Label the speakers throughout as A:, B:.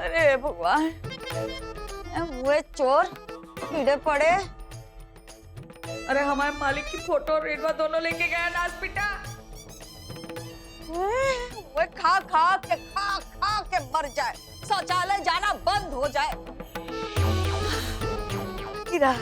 A: अरे भगवान, हुए चोर कीड़े पड़े।
B: अरे हमारे मालिक की फोटो और रेडवा दोनों लेके गया नाच पिटा।
A: वो खा खा के मर जाए, शौचालय जाना बंद हो जाए। कीड़ा।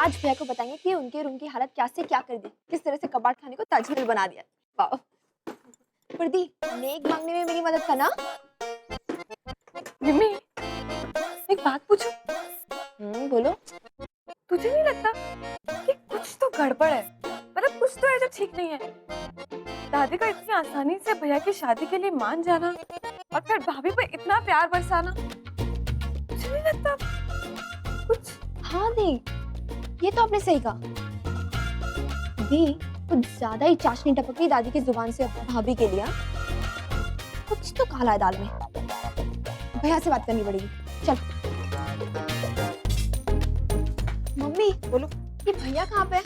C: आज भैया को बताएंगे कि उनके रूम की हालत क्या से क्या कर दी, किस तरह से कबाड़ खाने को ताजमहल बना दिया। वाह। प्रदी, नेक मांगने में मेरी मदद करना।
B: निम्मी, एक बात पूछूं?
C: बोलो।
B: तुझे नहीं लगता कि कुछ तो गड़बड़ है? मतलब कुछ तो है जो ठीक नहीं है। दादी का इतनी आसानी से भैया की शादी के लिए मान जाना और फिर भाभी पे इतना प्यार बरसाना, तुझे नहीं लगता कुछ?
C: हाँ दी, ये तो आपने सही कहा। दी, कुछ ज्यादा ही चाशनी टपक गई दादी की जुबान से भाभी के लिए। कुछ तो काला है दाल में। भैया से बात करनी पड़ेगी। चल। मम्मी बोलो, ये भैया कहाँ पे है?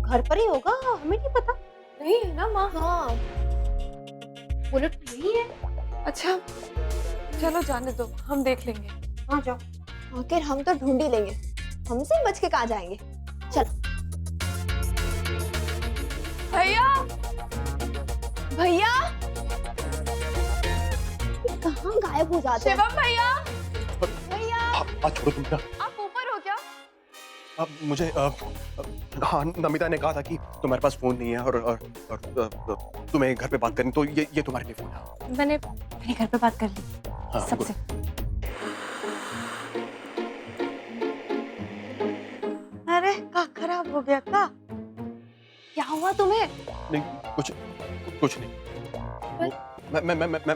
C: घर पर ही होगा, हमें नहीं पता।
B: नहीं है ना माँ?
C: हाँ, बुलेट तो यही है।
B: अच्छा चलो जाने दो, हम देख लेंगे।
C: हाँ जाओ। आखिर हम तो ढूंढ ही लेंगे, हमसे बच के कहाँ जाएंगे। चल।
B: भैया,
C: भैया कहाँ गायब हो जाते हैं?
B: शिवम भैया,
C: भैया
D: आप छोड़ो तुम क्या?
B: आप ऊपर हो क्या?
D: अब मुझे हाँ, नमिता ने कहा था कि तुम्हारे पास फोन नहीं है और तुम्हें घर पे बात करनी, तो ये तुम्हारे लिए फोन है।
B: मैंने घर पे बात कर ली
D: हाँ,
B: सबसे।
A: अरे का खराब हो गया का?
C: क्या हुआ तुम्हें?
D: नहीं, कुछ नहीं।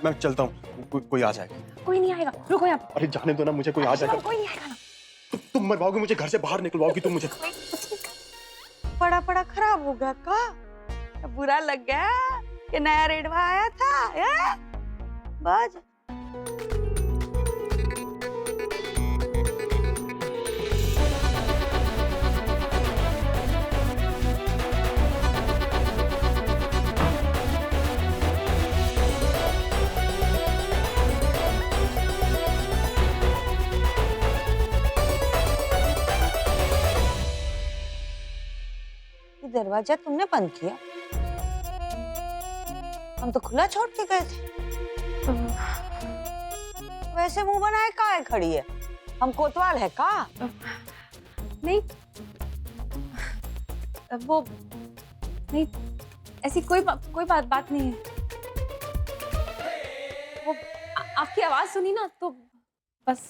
D: मैं चलता हूँ, कोई आ जाएगा।
C: कोई नहीं आएगा, रुको यहाँ पे।
D: अरे जाने दो ना, मुझे कोई आ जाएगा।
C: कोई नहीं आएगा ना।
D: तुम मरवाओगे मुझे, घर से बाहर निकलवाओगी तुम मुझे।
A: बड़ा खराब हो गया का? बुरा लग गया कि नया रेडवा आया था। बाज दरवाजा तुमने बंद किया? हम तो खुला छोड़ के गए थे। वैसे मुंह बनाए काहे खड़ी है? हम कोतवाल है का?
B: नहीं, वो नहीं, ऐसी कोई बात नहीं है। वो आपकी आवाज सुनी ना तो बस।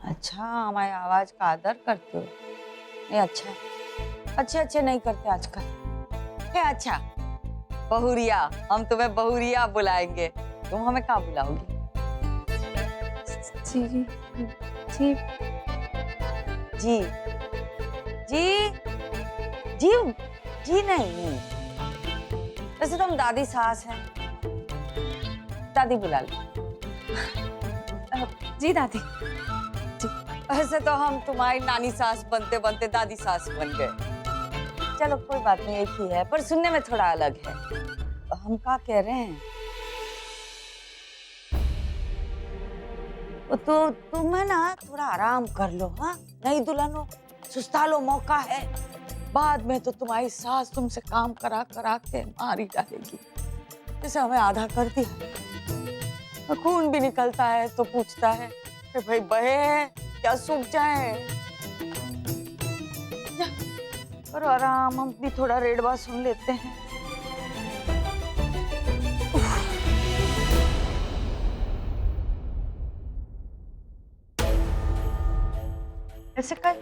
A: अच्छा, हमारी आवाज का आदर करते हो? ये अच्छा है। अच्छे नहीं करते आजकल। है अच्छा, बहुरिया, हम तुम्हें बहुरिया बुलाएंगे। तुम हमें कहाँ बुलाओगी?
B: जी जी जी
A: जी जी जी जी नहीं, वैसे तुम दादी सास हैं, दादी बुला लो।
B: जी दादी।
A: वैसे तो हम तुम्हारी नानी सास बनते बनते दादी सास बन गए। चलो कोई बात नहीं, एक ही है, पर सुनने में थोड़ा अलग है। हम क्या कह रहे हैं? तो तुम है ना थोड़ा आराम कर लो। हाँ नहीं दुल्हनो, सुस्ता लो, मौका है। बाद में तो तुम्हारी सास तुमसे काम करा के मार ही डालेगी। जैसे हमें आधा कर दिया, खून भी निकलता है तो पूछता है कि भाई बहे है क्या सूख जाए। करो आराम, हम भी थोड़ा रेडवा सुन लेते हैं। ऐसे कर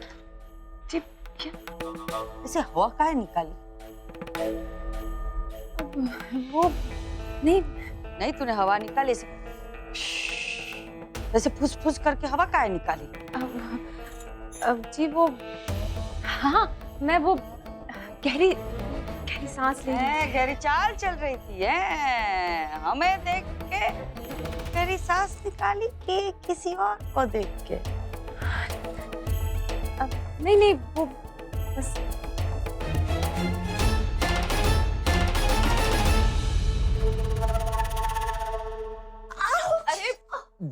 A: जी, ऐसे हवा काहे निकाली?
B: वो नहीं
A: नहीं, तूने हवा निकाली ऐसे, ऐसे फुस करके हवा काहे निकाली?
B: जी वो, हाँ मैं वो गहरी सांस ले रही।
A: गहरी चाल चल रही थी है? हमें देख के गहरी सांस निकाली कि किसी और को देख के?
B: नहीं वो बस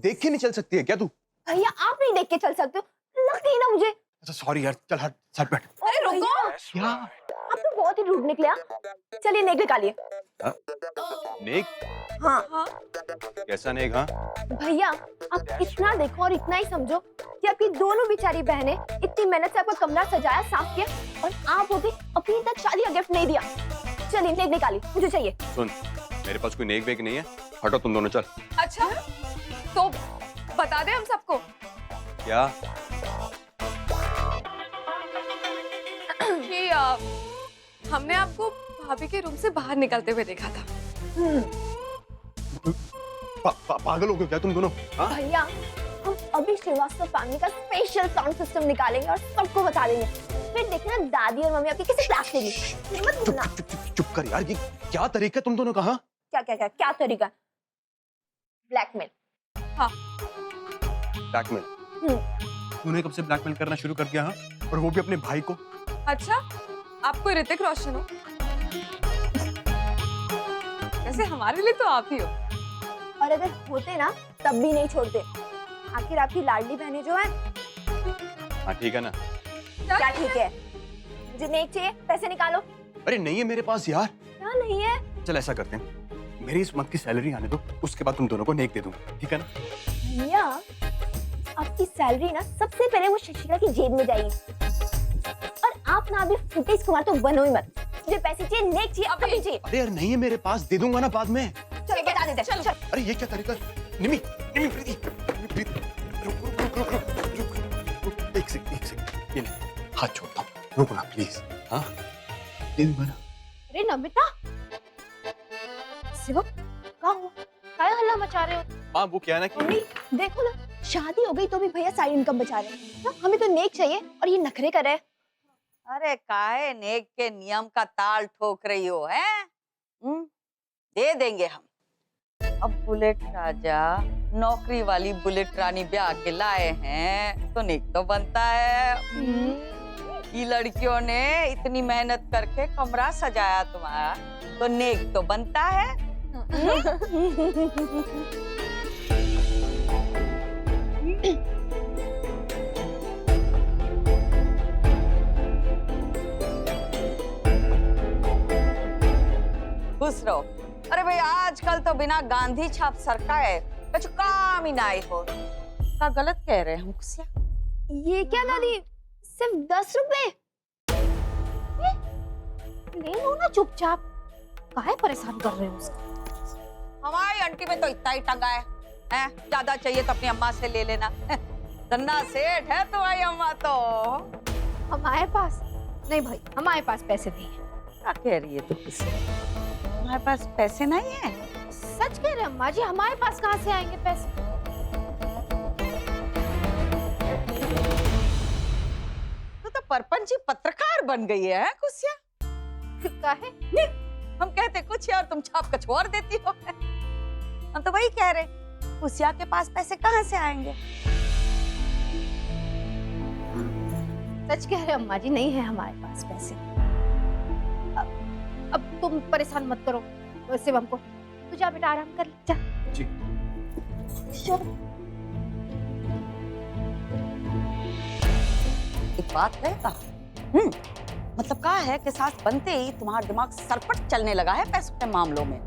D: देख के नहीं चल सकती है क्या तू?
C: भैया आप नहीं देख के चल सकते हो, लगती है ना मुझे।
D: अच्छा सॉरी यार, चल हट, साथ बैठ।
B: अरे रुको,
D: क्या?
C: आप तो बहुत ही रूड निकले। चलिए नेक निकालिए।
D: नेक?
C: हाँ
D: कैसा नेक? हाँ
C: भैया, आप इतना देखो और इतना ही समझो कि आपकी दोनों बेचारी बहनें इतनी मेहनत से आपका कमरा सजाया, साफ किया, और आप होगी अपनी तक शादी का गिफ्ट नहीं दिया। चलिए नेक निकालिए, मुझे चाहिए।
D: सुन, मेरे पास कोई नेक वेक नहीं है, हटो तुम दोनों, चल।
B: अच्छा तो बता दे हम सबको
D: क्या?
B: कि हमने आपको भाभी के रूम से बाहर निकलते हुए देखा था।
D: पागल हो गए क्या तुम दोनों? हाँ?
C: भैया, हम अभी श्रीवास्तव फैमिली का स्पेशल साउंड सिस्टम निकालेंगे और सबको बता देंगे। फिर देखना दादी और मम्मी आपकी कैसे क्लास लेंगी। मत
D: चुप
C: बोलना।
D: चुप चुप चुप कर यार, ये क्या तरीका है तुम दोनों का? हाँ?
C: क्या तरीका? ब्लैकमेल।
D: ब्लैकमेल? तूने कब से ब्लैकमेल करना शुरू कर दिया? हाँ? और वो भी अपने भाई को?
B: अच्छा, आप कोई ऋतिक रोशन हो? वैसे हमारे लिए तो आप ही हो।
C: और अगर होते ना तब भी नहीं छोड़ते। आखिर आपकी लाडली बहनें जो है।
D: हाँ ठीक है ना?
C: क्या ठीक है? मुझे नेक चाहिए, पैसे निकालो।
D: अरे नहीं है मेरे पास यार।
C: क्या नहीं है?
D: चल ऐसा करते हैं, मेरी इस मंथ की सैलरी आने दो, उसके बाद तुम दोनों को नेक दे दूंगा, ठीक है ना?
C: भैया, आपकी सैलरी ना सबसे पहले वो शशिका की जेब में जाएगी। और आप ना अभी फुटेज कुमार तो बनो ही मत। मुझे पैसे चाहिए, नेक चाहिए, अभी चाहिए।
D: अरे यार नहीं है मेरे पास, दे दूंगा ना बाद में।
C: चलो बता देते हैं। चल।
D: अरे ये क्या तरीका? निमी, निमी, प्रीति, प्रीति, रुक, रुक, रुक, रुक, रुक, रुक, एक सेकंड, ये ले, हाथ छोड़ता हूँ, रुक ना प्लीज। हाँ? दे दूंगा ना?
C: अरे नमिता, शिवम, कहाँ हो? क्या हल्ला मचा रहे हो?
D: हाँ वो क्या है ना कि
C: मम्मी, देखो ना, शादी हो गई तो भी भैया साइड इनकम बचा रहे हैं। ना, हमें तो नेक चाहिए और ये नखरे कर रहे हैं।
A: अरे काहे नेक के नियम का ताल ठोक रही हो, हैं? दे देंगे हम। अब बुलेट राजा नौकरी वाली बुलेट रानी ब्याह के लाए हैं तो नेक तो बनता है। ये लड़कियों ने इतनी मेहनत करके कमरा सजाया तुम्हारा तो नेक तो बनता है। खुश रहो। अरे भाई आजकल तो बिना गांधी छाप सरकाए कुछ काम ही नहीं हो। क्या गलत कह रहे हैं हम कुसिया?
C: ये क्या दादी, सिर्फ 10 रुपए? ले लो ना चुपचाप, काहे परेशान कर रहे हो उसको?
A: हमारी आंटी में तो इतना ही टंगा है, हैं? ज्यादा चाहिए तो अपनी अम्मा से ले लेना। धन्ना सेठ है तुम्हारी अम्मा तो।
C: हमारे पास नहीं भाई, हमारे पास पैसे नहीं है।
A: क्या कह रही है तू कुसिया? हमारे पास पैसे नहीं है?
C: सच कह रहे हैं अम्मा जी, हमारे पास कहाँ से आएंगे पैसे?
A: तो परपंची पत्रकार बन गई है कुसिया।
C: काहे?
A: हम कहते कुछ है और तुम छाप कुछ और देती हो। हम तो वही कह रहे, कुसिया के पास पैसे कहाँ से आएंगे?
C: सच कह रहे हैं अम्मा जी, नहीं है हमारे पास पैसे। अब तुम परेशान मत करो शिवम को। तू जा बेटा, आराम कर ले, जा।
D: जी।
C: चल।
A: एक बात है का? मतलब कहा है कि सास बनते ही तुम्हारा दिमाग सरपट चलने लगा है पैसों के मामलों में।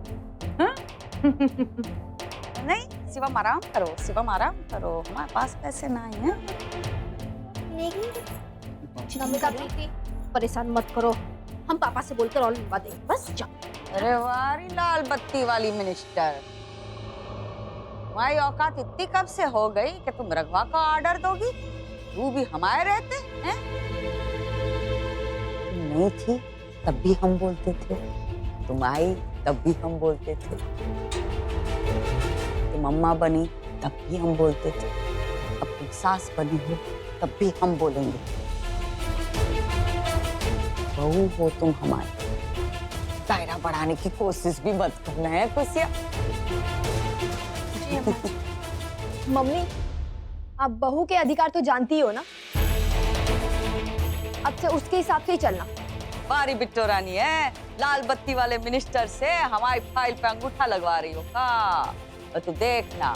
A: नहीं शिवम आराम करो, शिवम आराम करो, हमारे पास पैसे नहीं है।
C: नमिता प्रीति, परेशान मत करो, हम पापा से बोलकर और लिखवा देंगे, बस जाओ।
A: अरे वारी लाल बत्ती वाली मिनिस्टर, तुम्हारी औकात इतनी कब से हो गई कि तुम रघवा का ऑर्डर दोगी? तू भी हमारे रहते हैं? नहीं थी तब भी हम बोलते थे, तुम आई तब भी हम बोलते थे, तुम अम्मा बनी तब भी हम बोलते थे, अब तुम सास बनी हो तब भी हम बोलेंगे। बहू हो तुम हमारी, दायरा बढ़ाने की कोशिश भी मत करना है कुसिया।
C: मम्मी, आप बहू के अधिकार तो जानती ही हो ना, अब से उसके हिसाब से ही चलना।
A: बारी बिट्टो रानी है, लाल बत्ती वाले मिनिस्टर से हमारी फाइल पे अंगूठा लगवा रही हो का? और तू देखना,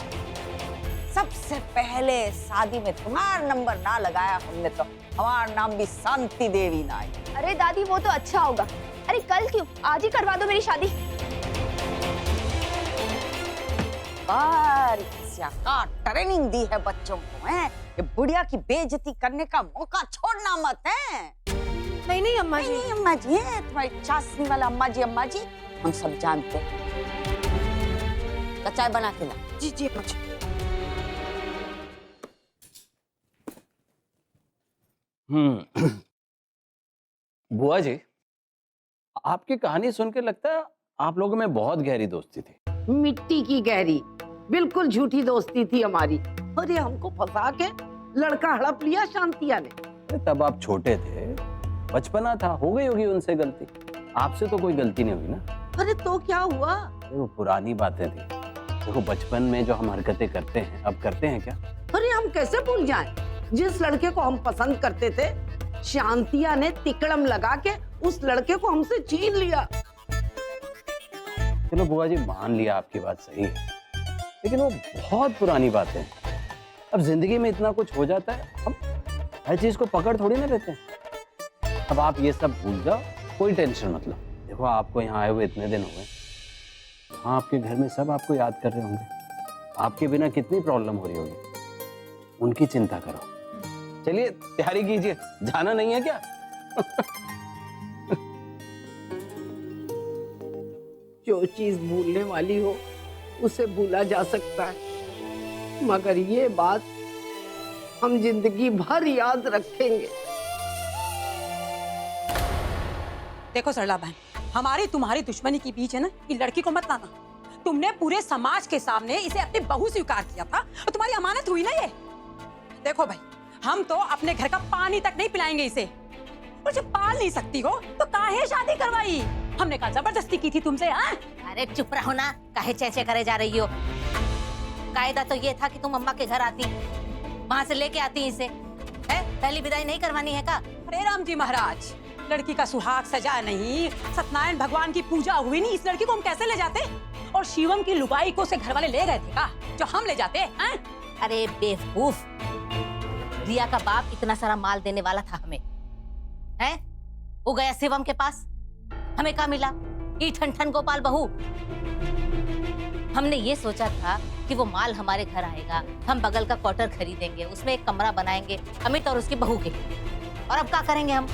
A: सबसे पहले शादी में तुम्हारा नंबर ना लगाया हमने तो हमारा नाम भी शांति देवी ना आई।
C: अरे दादी वो तो अच्छा होगा। अरे कल क्यों, आज ही करवा दो मेरी शादी।
A: का ट्रेनिंग दी है बच्चों को, हैं? ये बुढ़िया की बेइज्जती करने का मौका छोड़ना मत है।
B: नहीं नहीं अम्मा जी।
A: नहीं अम्मा जी है तुम्हारी चाशनी वाला अम्मा जी हम सब जानते हैं। तो चाय बना के ला।
B: जी जी अम्मा जी।
E: बुआ जी, आपकी कहानी सुन के लगता है आप लोगों में बहुत गहरी दोस्ती थी।
F: मिट्टी की गहरी, बिल्कुल झूठी दोस्ती थी हमारी। और ये हमको फंसा के लड़का हड़प लिया शांतिया ने।
E: अरे तब आप छोटे थे, बचपना था, हो गई होगी उनसे गलती। आपसे तो कोई गलती नहीं हुई ना।
F: अरे तो क्या हुआ?
E: वो पुरानी बातें थी। देखो बचपन में जो हम हरकतें करते हैं, अब करते हैं क्या?
F: अरे हम कैसे भूल जाएं? जिस लड़के को हम पसंद करते थे, शांतिया ने तिकड़म लगा के उस लड़के को हमसे छीन लिया।
E: चलो बुआ जी, मान लिया आपकी बात सही है, लेकिन वो बहुत पुरानी बातें हैं। अब जिंदगी में इतना कुछ हो जाता है, हम हर चीज को पकड़ थोड़ी ना लेते हैं। अब आप ये सब भूल जाओ, कोई टेंशन मत लो। देखो आपको यहाँ आए हुए इतने दिन हो गए, हाँ आपके घर में सब आपको याद कर रहे होंगे। आपके बिना कितनी प्रॉब्लम हो रही होगी, उनकी चिंता करो। चलिए तैयारी कीजिए, जाना नहीं है क्या?
F: जो चीज भूलने वाली हो उसे भूला जा सकता है, मगर ये बात हम जिंदगी भर याद रखेंगे।
G: देखो सरला बहन, हमारी तुम्हारी दुश्मनी के बीच है ना, ये लड़की को मत लाना। तुमने पूरे समाज के सामने इसे अपनी बहू स्वीकार किया था और तुम्हारी अमानत हुई ना ये। देखो भाई, हम तो अपने घर का पानी तक नहीं पिलाएंगे इसे, और जब पाल नहीं सकती हो तो काहे शादी करवाई? हमने कहा जबरदस्ती की थी तुमसे? हाँ?
H: अरे चुप रहो ना, काहे चेचे करे जा रही हो? कायदा तो ये था कि तुम अम्मा के घर आती, वहाँ से लेके आती इसे। है पहली विदाई नहीं करवानी है का?
G: अरे राम जी महाराज, लड़की का सुहाग सजा नहीं, सत्यनारायण भगवान की पूजा हुई नहीं, इस लड़की को हम कैसे ले जाते? और शिवम की लुगाई को से घर वाले ले गए थे का, जो हम ले जाते? हैं?
H: अरे बेवकूफ, रिया का बाप इतना सारा माल देने वाला था हमें, है? वो गया शिवम के पास, हमें क्या मिला? ई ठन ठन गोपाल बहू। हमने ये सोचा था कि वो माल हमारे घर आएगा, हम बगल का क्वार्टर खरीदेंगे, उसमें एक कमरा बनाएंगे अमित और उसकी बहू के। और अब क्या करेंगे हम?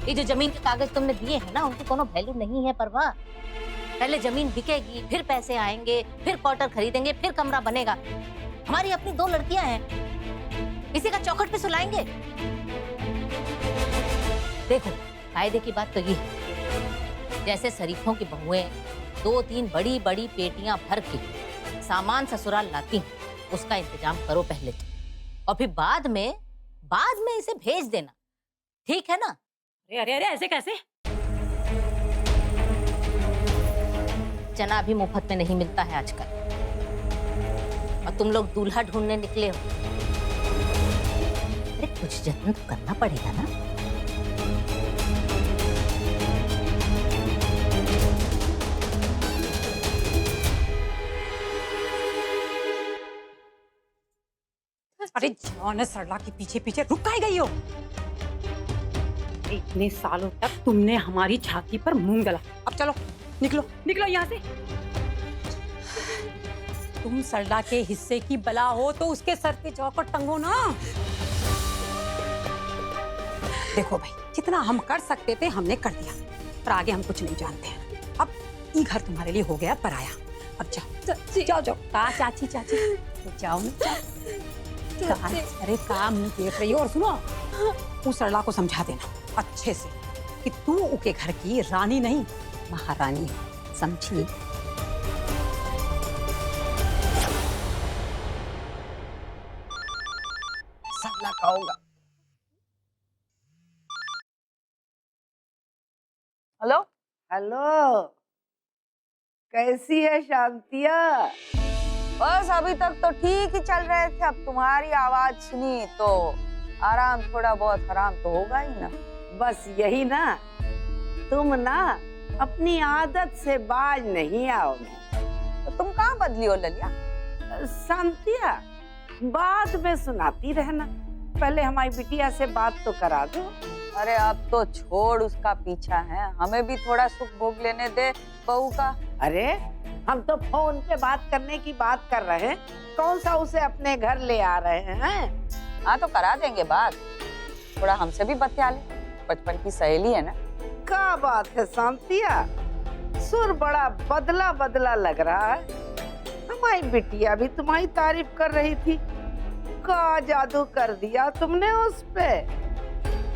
H: ये जो जमीन के कागज तुमने दिए हैं ना, उनकी कोनो वैल्यू नहीं है परवाह। पहले जमीन बिकेगी, फिर पैसे आएंगे, फिर क्वार्टर खरीदेंगे, फिर कमरा बनेगा। हमारी अपनी 2 लड़कियां हैं, इसी का चौखट पे सुलाएंगे? देखो कायदे की बात तो ये है, जैसे शरीफों की बहुएं 2-3 बड़ी बड़ी पेटियां भर के सामान ससुराल लाती हैं, उसका इंतजाम करो पहले तो, और फिर बाद में इसे भेज देना, ठीक है ना?
G: अरे अरे अरे, ऐसे कैसे?
H: चना भी मुफ्त में नहीं मिलता है आजकल, और तुम लोग दूल्हा ढूंढने निकले हो। अरे कुछ जतन तो करना पड़ेगा ना।
G: अरे जान सरला के पीछे पीछे रुक काहे गई हो? इतने सालों तक तुमने हमारी छाती पर मूंग गला, अब चलो निकलो निकलो यहाँ से। तुम सरला के हिस्से की बला हो तो उसके सर पे चौखट टंगो ना। देखो भाई, जितना हम कर सकते थे हमने कर दिया, पर आगे हम कुछ नहीं जानते हैं। अब ये घर तुम्हारे लिए हो गया पराया, अब जाओ जाओ जाओ। का चाची चाची तो जाओ ना, अरे काम नहीं देख रही हो। और सुनो, उस सरला को समझा देना अच्छे से कि तू उनके घर की रानी नहीं महारानी है, समझी?
A: सरला का होगा। हेलो
F: हेलो, कैसी है शांतिया?
A: बस अभी तक तो ठीक ही चल रहे थे, अब तुम्हारी आवाज सुनी तो आराम, थोड़ा बहुत हराम तो होगा ही ना।
F: बस यही ना, तुम ना अपनी आदत से बाज नहीं आओगे।
A: तो तुम कहाँ बदली हो ललिया?
F: शांतिया, बाद में सुनाती रहना, पहले हमारी बिटिया से बात तो करा दो।
A: अरे अब तो छोड़ उसका पीछा है, हमें भी थोड़ा सुख भोग लेने दे बहू का।
F: अरे हम तो फोन पे बात करने की बात कर रहे हैं, कौन सा उसे अपने घर ले आ रहे हैं?
A: हाँ तो करा देंगे बात, थोड़ा हमसे भी बतिया ले, बचपन की सहेली है ना।
F: क्या बात है शांतिया, सुर बड़ा बदला बदला लग रहा है। हमारी बिटिया भी तुम्हारी तारीफ कर रही थी, का जादू कर दिया तुमने उस पे।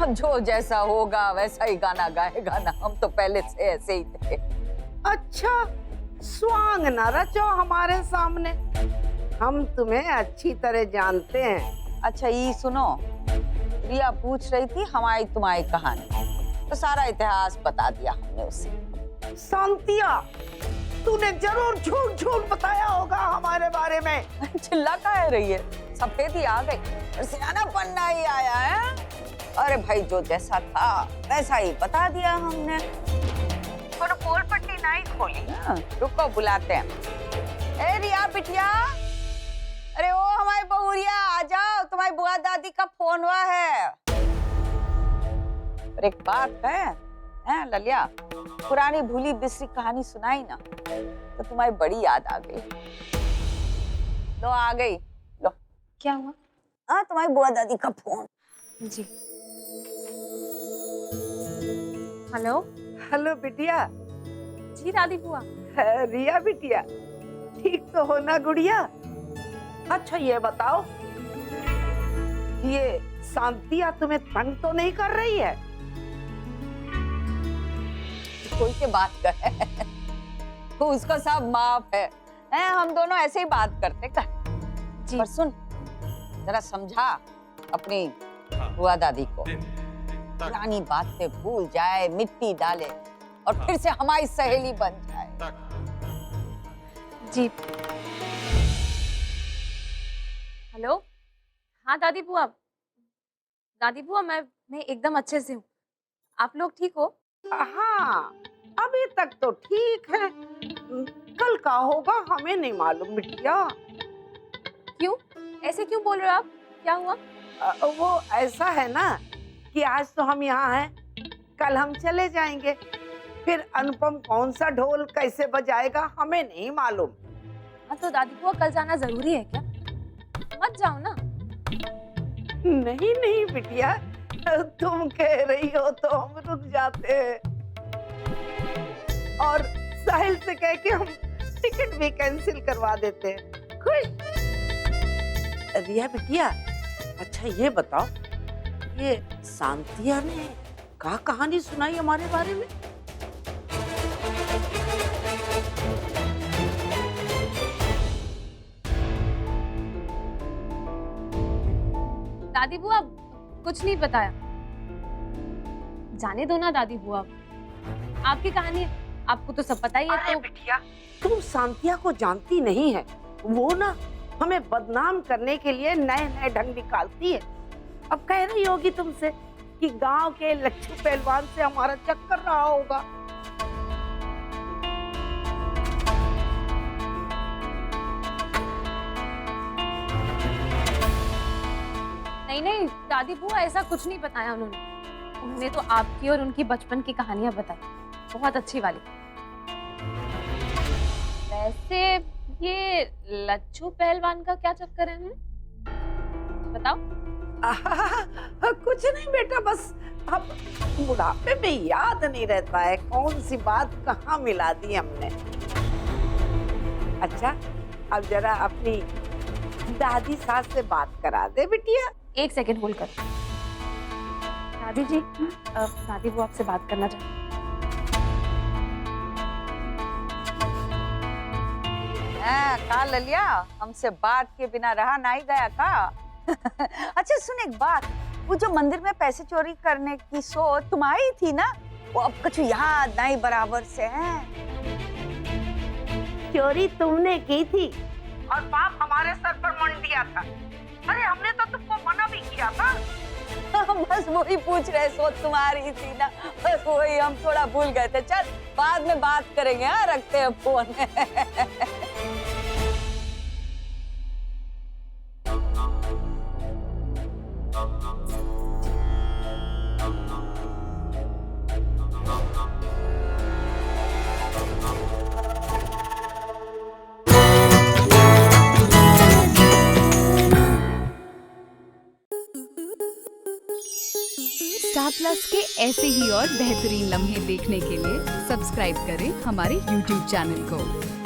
A: जो जैसा होगा वैसा ही गाना गाएगा ना, हम तो पहले से ऐसे ही थे।
F: अच्छा, स्वांग न रचो हमारे सामने, हम तुम्हें अच्छी तरह जानते हैं।
A: अच्छा ये सुनो, रिया पूछ रही थी हमारी तुम्हारी कहानी, तो सारा इतिहास बता दिया हमने उसे।
F: शांतिया, तूने जरूर झूठ झूठ बताया होगा हमारे बारे में।
A: चिल्ला का रही है, सफेद ही आ गई, सियाना बनना ही आया है। अरे भाई जो जैसा था वैसा ही बता दिया हमने, और पोल पट्टी नहीं खोली। रुको बुलाते हैं। ए रिया बिटिया, अरे ओ हमारी बहुरिया आ जाओ, तुम्हारी बुआ दादी का फोन हुआ है। और एक बात है ललिया, पुरानी भूली बिसरी कहानी सुनाई ना तो तुम्हारी बड़ी याद आ गई। लो आ गई, लो।
C: क्या हुआ?
A: हाँ तुम्हारी बुआ दादी का फोन।
B: जी। हेलो।
F: हेलो बिटिया।
B: जी दादी बुआ।
F: रिया बिटिया, ठीक तो हो ना गुड़िया? अच्छा ये बताओ, ये शांतिया तुम्हें तंग तो नहीं कर रही है?
A: कोई के बात कर तो उसको सब माफ है, हम दोनों ऐसे ही बात करते कर।
B: जी।
A: पर सुन, जरा समझा अपनी बुआ दादी को, पुरानी बातें भूल जाए, मिट्टी डाले और फिर से हमारी सहेली बन जाए।
B: जी। हेलो। हाँ दादी बुआ, मैं एकदम अच्छे से हूँ। आप लोग ठीक हो?
F: हाँ, अभी तक तो ठीक है, कल का होगा हमें नहीं मालूम बिटिया।
B: क्यों? ऐसे क्यों बोल रहे हो आप? क्या हुआ?
F: वो ऐसा है ना कि आज तो हम यहाँ हैं, कल हम चले जाएंगे, फिर अनुपम कौन सा ढोल कैसे बजाएगा हमें नहीं मालूम।
B: हाँ तो दादी बुआ कल जाना जरूरी है क्या? मत जाओ ना।
F: नहीं नहीं बिटिया, तुम कह रही हो तो हम रुक जाते हैं, और साहिल से कह के हम टिकट भी कैंसिल करवा देते हैं। खुश? रिया बिटिया, अच्छा ये बताओ, ये शांतिया ने क्या कहानी सुनाई हमारे बारे में?
B: दादी बुआ कुछ नहीं बताया। जाने दो ना दादी बुआ, आपकी कहानी है, आपको तो सब पता ही है। तो
F: बिटिया, तुम शांतिया को जानती नहीं है, वो ना हमें बदनाम करने के लिए नए नए ढंग निकालती है। अब कह रही होगी तुमसे कि गांव के लच्छू पहलवान से हमारा चक्कर रहा होगा।
B: नहीं नहीं दादी बुआ, ऐसा कुछ नहीं बताया उन्होंने तो आपकी और उनकी बचपन की कहानियां बताई, बहुत अच्छी वाली। वैसे ये लच्छू पहलवान का क्या चक्कर है? बताओ।
F: कुछ नहीं बेटा, बस अब बुढ़ापे में याद नहीं रहता है कौन सी बात कहाँ मिला दी हमने। अच्छा, अब जरा अपनी दादी सास से बात करा दे बिटिया।
B: एक सेकंड होल्ड करो। दादी जी, दादी वो आपसे बात करना चाहती
A: है। का ललिया, हमसे बात के बिना रहा नहीं गया का? अच्छा सुन एक बात, वो जो मंदिर में पैसे चोरी करने की सोच तुम्हारी थी ना, वो अब कुछ याद नहीं बराबर से है।
F: चोरी तुमने की थी और पाप हमारे सर पर मंड दिया था। अरे हमने तो तुमको मना भी किया था।
A: बस वही पूछ रहे, सोच तुम्हारी थी ना, बस वही हम थोड़ा भूल गए थे। चल बाद में बात करेंगे, हाँ रखते हैं फोन।
I: स्टार प्लस के ऐसे ही और बेहतरीन लम्हे देखने के लिए सब्सक्राइब करें हमारे YouTube चैनल को।